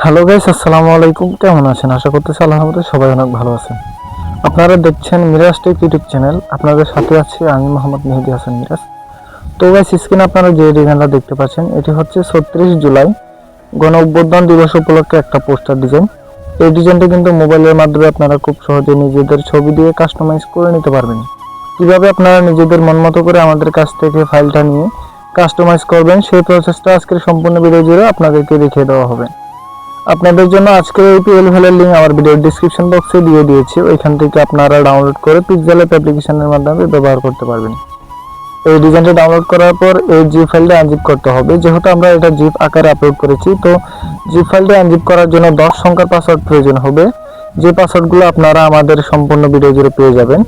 Hello guys, আসসালামু আলাইকুম। কেমন আছেন? আশা করতেছি আল্লাহর রহমতে সবাই অনেক ভালো আছেন। আপনারা দেখছেন মিরাজ টেক ইউটিউব চ্যানেল। আপনাদের সাথে আছি আমি মোহাম্মদ মেহেদী হাসান মিরাজ। তো গাইস, স্ক্রিনে আপনারা যে ডিজাইনটা দেখতে পাচ্ছেন এটি হচ্ছে ৩৬ জুলাই গণ অভ্যুত্থান দিবস উপলক্ষে একটা পোস্টার ডিজাইন। এই ডিজাইনটা কিন্তু মোবাইলের মাধ্যমে আপনারা খুব সহজে নিজেদের ছবি দিয়ে কাস্টমাইজ করে নিতে পারবেন। কিভাবে আপনারা নিজেদের মন মতো করে আমাদের কাছ থেকে ফাইলটা নিয়ে কাস্টমাইজ করবেন সেই প্রসেসটা আজকের সম্পূর্ণ ভিডিও জুড়ে আপনাদেরকে দেখিয়ে দেওয়া হবে। আপনাদের জন্য আজকের এই পিএল ফাইলের লিঙ্ক আমার ভিডিওর ডেসক্রিপশন বক্সে দিয়ে দিয়েছি। ওইখান থেকে আপনারা ডাউনলোড করে পিক্সেল অ্যাপ অ্যাপ্লিকেশনের মাধ্যমে ব্যবহার করতে পারবেন। এই ডিজাইনটা ডাউনলোড করার পর এই জিপ ফাইলটা আনজিপ করতে হবে। যেহেতু আমরা এটা জিপ আকারে আপলোড করেছি, তো জিপ ফাইলটা আনজিপ করার জন্য 10 সংখ্যার পাসওয়ার্ড প্রয়োজন হবে। যে পাসওয়ার্ডগুলো আপনারা আমাদের সম্পূর্ণ ভিডিও জুড়ে পেয়ে যাবেন।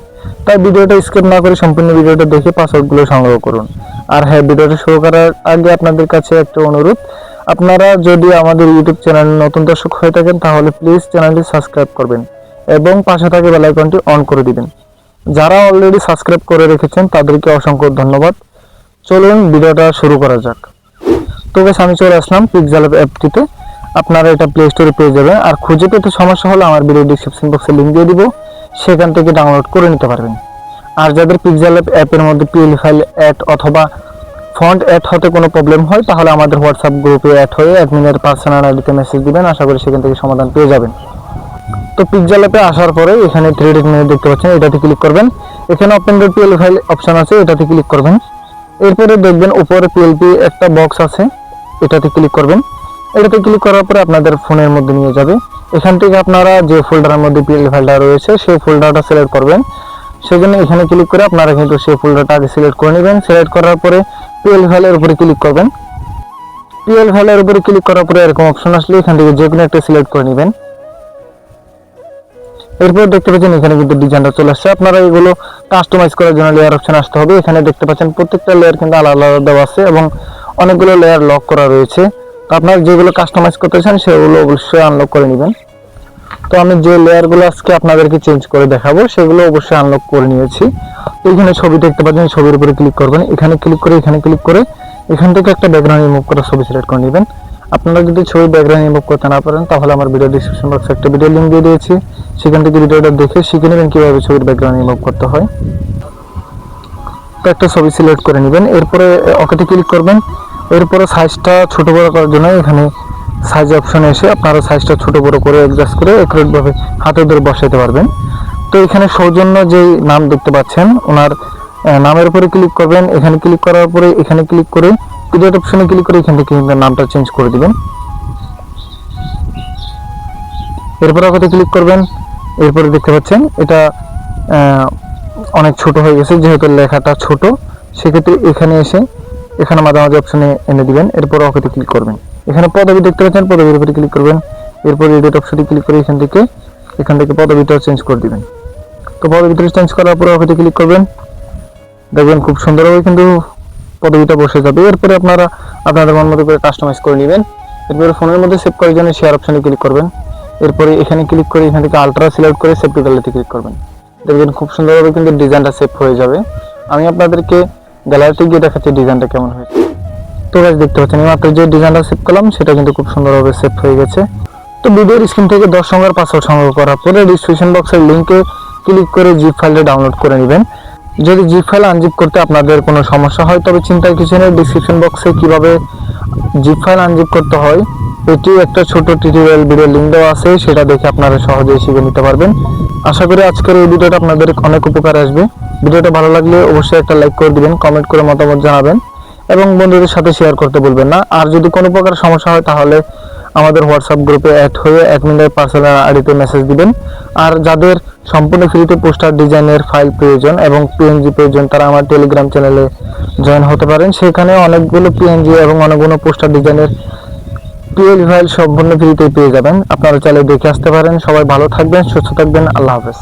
তাই ভিডিওটা স্কিপ না করে সম্পূর্ণ ভিডিওটা দেখে পাসওয়ার্ডগুলো সংগ্রহ করুন। আর হ্যাঁ, ভিডিওটা শুরু করার আগে আপনাদের কাছে একটা অনুরোধ, আপনারা যদি আমাদের ইউটিউব চ্যানেলে নতুন দর্শক হয়ে থাকেন তাহলে প্লিজ চ্যানেলটি সাবস্ক্রাইব করবেন এবং পাশে থাকা বেল আইকনটি অন করে দিবেন। যারা অলরেডি সাবস্ক্রাইব করে রেখেছেন তাদেরকে অসংখ্য ধন্যবাদ। চলুন ভিডিওটা শুরু করা যাক। তো বেশ, আমি চলে আসলাম পিক্সেল অ্যাপটিতে। আপনারা এটা প্লে স্টোরে পেয়ে যাবেন। আর খুঁজে পেতে সমস্যা হলে আমার ভিডিও ডিসক্রিপশন বক্সে লিঙ্ক দিয়ে দিব, সেখান থেকে ডাউনলোড করে নিতে পারবেন। আর যাদের পিক্সেল অ্যাপের মধ্যে পিএল ফাইল অ্যাড অথবা ফন্ট অ্যাড হতে কোনো প্রবলেম হয় তাহলে আমাদের হোয়াটসঅ্যাপ গ্রুপে অ্যাড হয়ে অ্যাডমিনের পার্সোনাল আইডিতে মেসেজ দিবেন। আশা করি সেখান থেকে সমাধান পেয়ে যাবেন। তো পিক্সেল অ্যাপে আসার পরে এখানে 3D মেনু দেখতে পাচ্ছেন, এটাতে ক্লিক করবেন। এখানে open dot PL file option আছে, এটাতে ক্লিক করবেন। এরপরে দেখবেন উপরে পিএলপি একটা বক্স আছে, এটাতে ক্লিক করবেন। এটাতে ক্লিক করার পরে আপনাদের ফোনের মধ্যে নিয়ে যাবে। এখান থেকে আপনারা যে ফোল্ডারের মধ্যে পিএল ফাইলটা রয়েছে সেই ফোল্ডারটা সিলেক্ট করবেন। সেজন্য এখানে ক্লিক করে আপনারা কিন্তু সেই ফোল্ডারটা আগে সিলেক্ট করে নেবেন। সিলেক্ট করার পরে পিএল ফাইলের উপরে ক্লিক করবেন। পিএল ফাইলের উপরে ক্লিক করার পরে এরকম অপশন আসলে এখান থেকে যে কোনো একটা সিলেক্ট করে নেবেন। এরপর দেখতে পাচ্ছেন এখানে কিন্তু ডিজাইনটা চলে আসছে। আপনারা এগুলো কাস্টমাইজ করার জন্য লেয়ার অপশন আসতে হবে। এখানে দেখতে পাচ্ছেন প্রত্যেকটা লেয়ার কিন্তু আলাদা আলাদা দেওয়া আছে এবং অনেকগুলো লেয়ার লক করা রয়েছে। তো আপনারা যেগুলো কাস্টমাইজ করতে চান সেগুলো অবশ্যই আনলক করে নেবেন। তো আমি যে লেয়ারগুলো আজকে আপনাদেরকে চেঞ্জ করে দেখাবো সেগুলো অবশ্যই আনলক করে নিয়েছি। এখানে ছবি দেখতে পাচ্ছেন, ছবির উপরে ক্লিক করবেন। এখানে ক্লিক করে এখান থেকে একটা ব্যাকগ্রাউন্ড রিমুভ করা ছবি সিলেক্ট করে নেবেন। আপনারা যদি ছবি ব্যাকগ্রাউন্ড রিমুভ করতে না পারেন তাহলে আমার ভিডিও ডিসক্রিপশন বক্সে একটা ভিডিও লিঙ্ক দিয়ে দিয়েছি, সেখান থেকে ভিডিওটা দেখে শিখে নেবেন কিভাবে ছবির ব্যাকগ্রাউন্ড রিমুভ করতে হয়। তো একটা ছবি সিলেক্ট করে নেবেন। এরপরে ওকেতে ক্লিক করবেন। এরপরে সাইজটা ছোট বড় করার জন্য এখানে সাইজ অপশনে এসে আপনারা সাইজটা ছোট বড় করে অ্যাডজাস্ট করে একুরেটভাবে হাতে ধরে বসাতে পারবেন। তো এখানে সৌজন্য যেই নাম দেখতে পাচ্ছেন ওনার নামের উপরে ক্লিক করবেন। এখানে ক্লিক করার পরে এখানে ক্লিক করে এডিট অপশনে ক্লিক করে এখান থেকে নামটা চেঞ্জ করে দিবেন। এরপর ওকে ক্লিক করবেন। এরপরে দেখতে পাচ্ছেন এটা অনেক ছোট হয়ে গেছে, যেহেতু লেখাটা ছোট সেক্ষেত্রে এখানে এসে এখানে মাঝামাঝি অপশনে এনে দিবেন। এরপর ওকে ক্লিক করবেন। এখানে পদবি দেখতে পাচ্ছেন, পদবির উপরে ক্লিক করবেন। এরপর এডিট অপশনে ক্লিক করে এখান থেকে পদবিটা চেঞ্জ করে দিবেন। তো পদবিটা চেঞ্জ করার পরে ওকে ক্লিক করবেন। দেখবেন খুব সুন্দরভাবে কিন্তু পদবিটা বসে যাবে। এরপরে আপনারা আপনাদের মন মতো করে কাস্টমাইজ করে নেবেন। এরপরে ফোনের মধ্যে সেভ করার জন্য শেয়ার অপশনে ক্লিক করবেন। এরপরে এখানে ক্লিক করে এখান থেকে আলট্রা সিলেক্ট করে সেভ টু গ্যালারিতে ক্লিক করবেন। দেখবেন খুব সুন্দরভাবে কিন্তু ডিজাইনটা সেভ হয়ে যাবে। আমি আপনাদেরকে গ্যালারিতে গিয়ে দেখাচ্ছি ডিজাইনটা কেমন হয়েছে। তো গাইস, দেখতে পাচ্ছেন মাত্র যে ডিজাইনটা সেভ করলাম সেটা কিন্তু খুব সুন্দরভাবে সেভ হয়ে গেছে। তো ভিডিওর স্ক্রিন থেকে 10 সংখ্যার পাসওয়ার্ড সংগ্রহ করার পরে ডিসক্রিপশন বক্সের লিঙ্কে ক্লিক করে জিপ ফাইলটা ডাউনলোড করে নেবেন। যদি জিপ ফাইল আনজিপ করতে আপনাদের কোনো সমস্যা হয় তবে চিন্তার কিছু নেই, ডিসক্রিপশন বক্সে কিভাবে জিপ ফাইল আনজিপ করতে হয় এটি একটা ছোট টিউটোরিয়াল ভিডিও লিঙ্ক দেওয়া আছে, সেটা দেখে আপনারা সহজেই শিখে নিতে পারবেন। আশা করি আজকের এই ভিডিওটা আপনাদের অনেক উপকার আসবে। ভিডিওটা ভালো লাগলে অবশ্যই একটা লাইক করে দিবেন, কমেন্ট করে মতামত জানাবেন এবং বন্ধুদের সাথে শেয়ার করতে ভুলবেন না। আর যদি কোনো প্রকার সমস্যা হয় তাহলে আমাদের হোয়াটসঅ্যাপ গ্রুপে অ্যাড হয়ে অ্যাডমিনের পার্সোনাল আইডিতে মেসেজ দিবেন। আর যাদের সম্পূর্ণ ফ্রিতে পোস্টার ডিজাইনের ফাইল প্রয়োজন এবং পিএনজি প্রয়োজন তারা আমার টেলিগ্রাম চ্যানেলে জয়েন হতে পারেন। সেখানে অনেকগুলো পিএনজি এবং অনেকগুলো পোস্টার ডিজাইনের পিএল ফাইল সম্পূর্ণ ফ্রিতে পেয়ে যাবেন। আপনারা চাইলে দেখে আসতে পারেন। সবাই ভালো থাকবেন, সুস্থ থাকবেন। আল্লাহ হাফেজ।